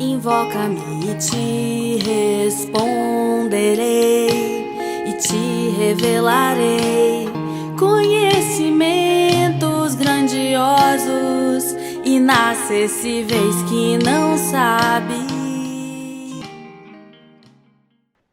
Invoca-me e te responderei, e te revelarei conhecimentos grandiosos, inacessíveis que não sabe.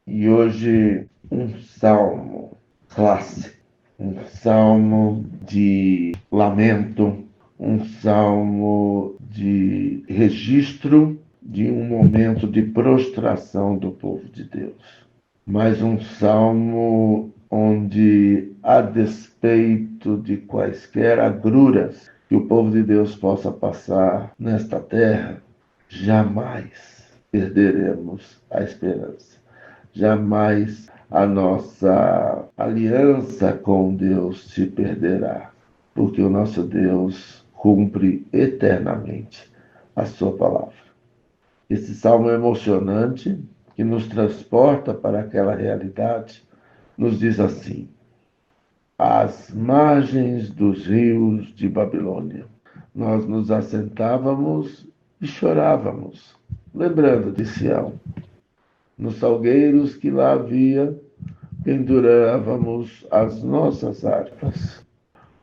E hoje um salmo clássico, um salmo de lamento, um salmo de registro de um momento de prostração do povo de Deus. Mas um salmo onde, a despeito de quaisquer agruras que o povo de Deus possa passar nesta terra, jamais perderemos a esperança. Jamais a nossa aliança com Deus se perderá, porque o nosso Deus cumpre eternamente a sua palavra. Esse salmo é emocionante, que nos transporta para aquela realidade, nos diz assim: às margens dos rios de Babilônia, nós nos assentávamos e chorávamos, lembrando de Sião. Nos salgueiros que lá havia, pendurávamos as nossas harpas,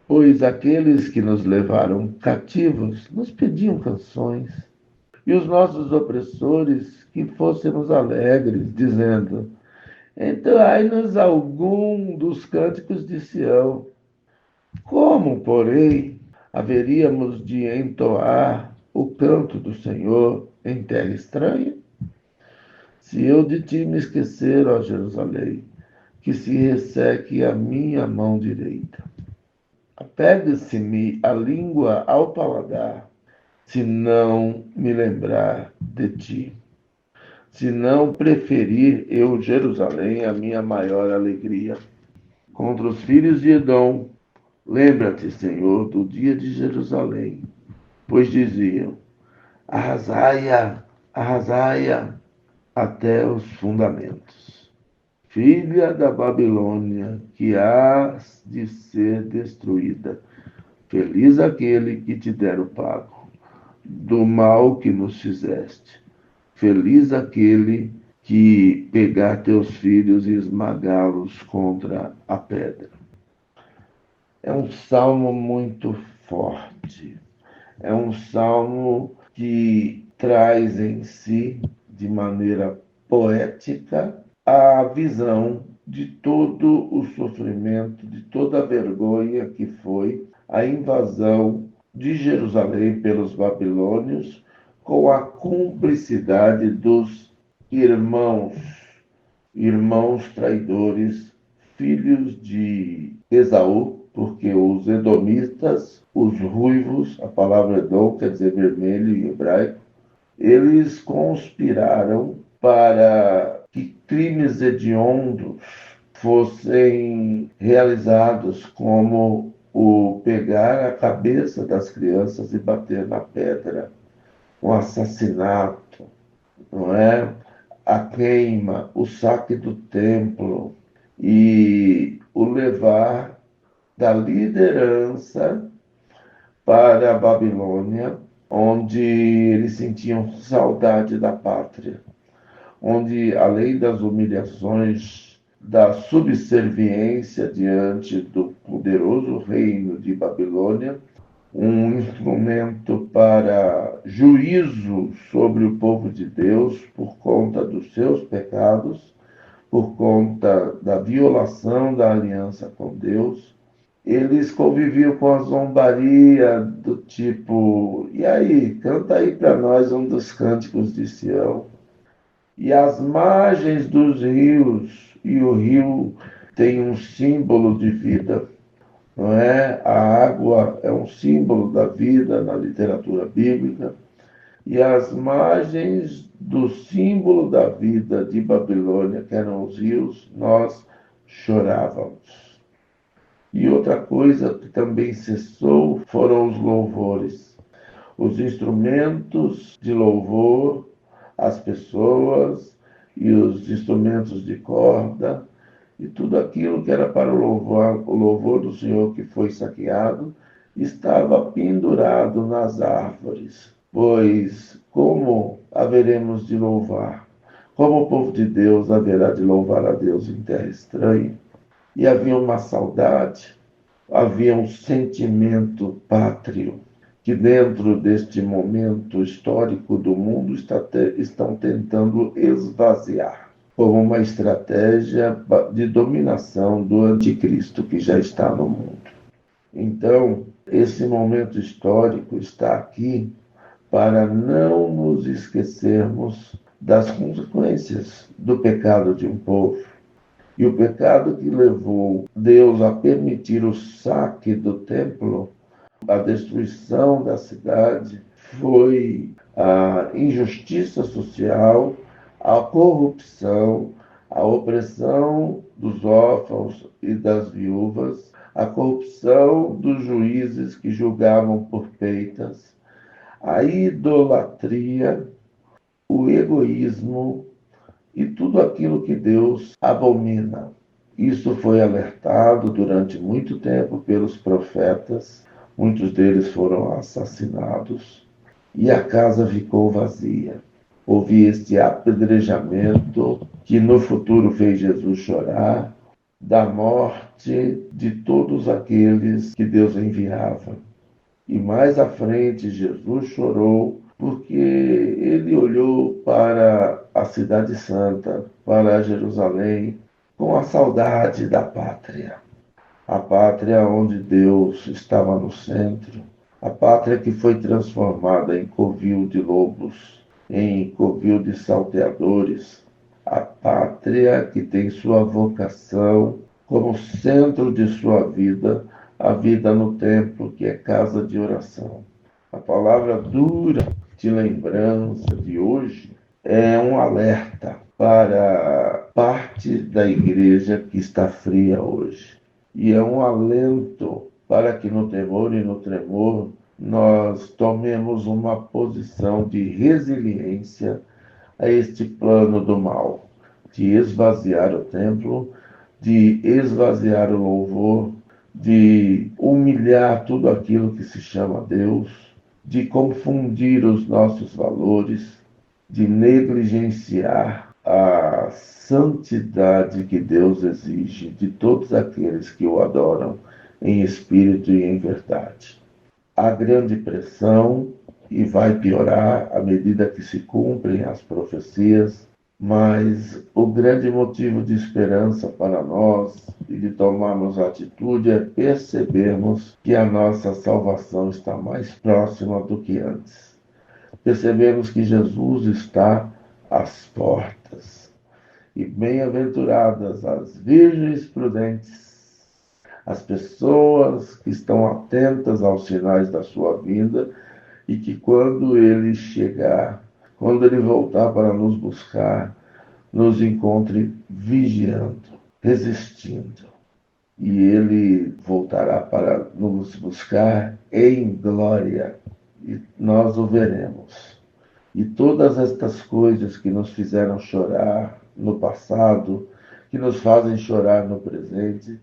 pois aqueles que nos levaram cativos nos pediam canções, e os nossos opressores que fôssemos alegres, dizendo: entoai-nos algum dos cânticos de Sião. Como, porém, haveríamos de entoar o canto do Senhor em terra estranha? Se eu de ti me esquecer, ó Jerusalém, que se resseque a minha mão direita. Apegue-se-me a língua ao paladar, se não me lembrar de ti. Se não preferir eu Jerusalém a minha maior alegria. Contra os filhos de Edom, lembra-te, Senhor, do dia de Jerusalém, pois diziam: arrasai-a, arrasai-a até os fundamentos. Filha da Babilônia, que há de ser destruída, feliz aquele que te der o pago do mal que nos fizeste. Feliz aquele que pegar teus filhos e esmagá-los contra a pedra. É um salmo muito forte. É um salmo que traz em si, de maneira poética, a visão de todo o sofrimento, de toda a vergonha que foi a invasão de Jerusalém pelos babilônios, com a cumplicidade dos irmãos traidores, filhos de Esaú, porque os edomitas, os ruivos, a palavra Edom quer dizer vermelho em hebraico, eles conspiraram para que crimes hediondos fossem realizados, como o pegar a cabeça das crianças e bater na pedra, um assassinato, não é? A queima, o saque do templo e o levar da liderança para a Babilônia, onde eles sentiam saudade da pátria, onde, além das humilhações, da subserviência diante do poderoso reino de Babilônia, um instrumento para juízo sobre o povo de Deus por conta dos seus pecados, por conta da violação da aliança com Deus. Eles conviviam com a zombaria do tipo: e aí, canta aí para nós um dos cânticos de Sião. E as margens dos rios, e o rio tem um símbolo de vida, não é? A água é um símbolo da vida na literatura bíblica. E as margens do símbolo da vida de Babilônia, que eram os rios, nós chorávamos. E outra coisa que também cessou foram os louvores. Os instrumentos de louvor, as pessoas e os instrumentos de corda, e tudo aquilo que era para o louvor do Senhor que foi saqueado, estava pendurado nas árvores. Pois, como haveremos de louvar. Como o povo de Deus haverá de louvar a Deus em terra estranha. E havia uma saudade, havia um sentimento pátrio, que dentro deste momento histórico do mundo estão tentando esvaziar, como uma estratégia de dominação do anticristo que já está no mundo. Então, esse momento histórico está aqui para não nos esquecermos das consequências do pecado de um povo. E o pecado que levou Deus a permitir o saque do templo, a destruição da cidade, foi a injustiça social, a corrupção, a opressão dos órfãos e das viúvas, a corrupção dos juízes que julgavam por peitas, a idolatria, o egoísmo e tudo aquilo que Deus abomina. Isso foi alertado durante muito tempo pelos profetas, muitos deles foram assassinados e a casa ficou vazia. Houve este apedrejamento que no futuro fez Jesus chorar, da morte de todos aqueles que Deus enviava. E mais à frente Jesus chorou porque ele olhou para a cidade santa, para Jerusalém, com a saudade da pátria. A pátria onde Deus estava no centro, a pátria que foi transformada em covil de lobos, em covil de salteadores, a pátria que tem sua vocação como centro de sua vida, a vida no templo, que é casa de oração. A palavra dura de lembrança de hoje é um alerta para parte da igreja que está fria hoje. E é um alento para que no temor e no tremor nós tomemos uma posição de resiliência a este plano do mal, de esvaziar o templo, de esvaziar o louvor, de humilhar tudo aquilo que se chama Deus, de confundir os nossos valores, de negligenciar a santidade que Deus exige de todos aqueles que o adoram em espírito e em verdade. Há grande pressão e vai piorar à medida que se cumprem as profecias, mas o grande motivo de esperança para nós e de tomarmos atitude é percebermos que a nossa salvação está mais próxima do que antes. Percebemos que Jesus está às portas. E bem-aventuradas as virgens prudentes, as pessoas que estão atentas aos sinais da sua vinda e que quando ele chegar, quando ele voltar para nos buscar, nos encontre vigiando, resistindo. E ele voltará para nos buscar em glória e nós o veremos. E todas estas coisas que nos fizeram chorar no passado, que nos fazem chorar no presente,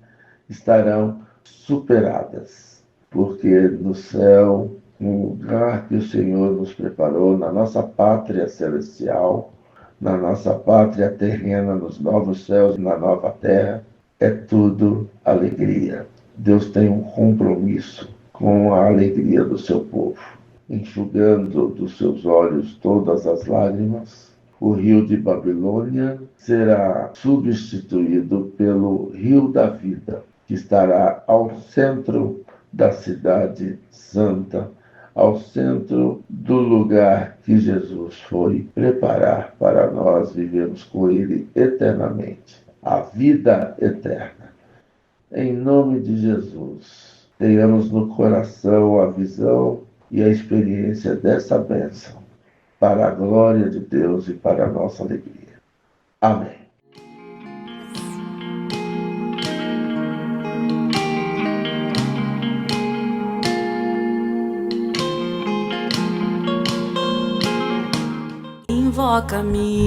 estarão superadas, porque no céu, no lugar que o Senhor nos preparou, na nossa pátria celestial, na nossa pátria terrena, nos novos céus e na nova terra, é tudo alegria. Deus tem um compromisso com a alegria do seu povo, enxugando dos seus olhos todas as lágrimas. O rio de Babilônia será substituído pelo rio da vida, que estará ao centro da cidade santa, ao centro do lugar que Jesus foi preparar para nós vivermos com Ele eternamente, a vida eterna. Em nome de Jesus, tenhamos no coração a visão e a experiência dessa bênção, para a glória de Deus e para a nossa alegria. Amém. Invoca-me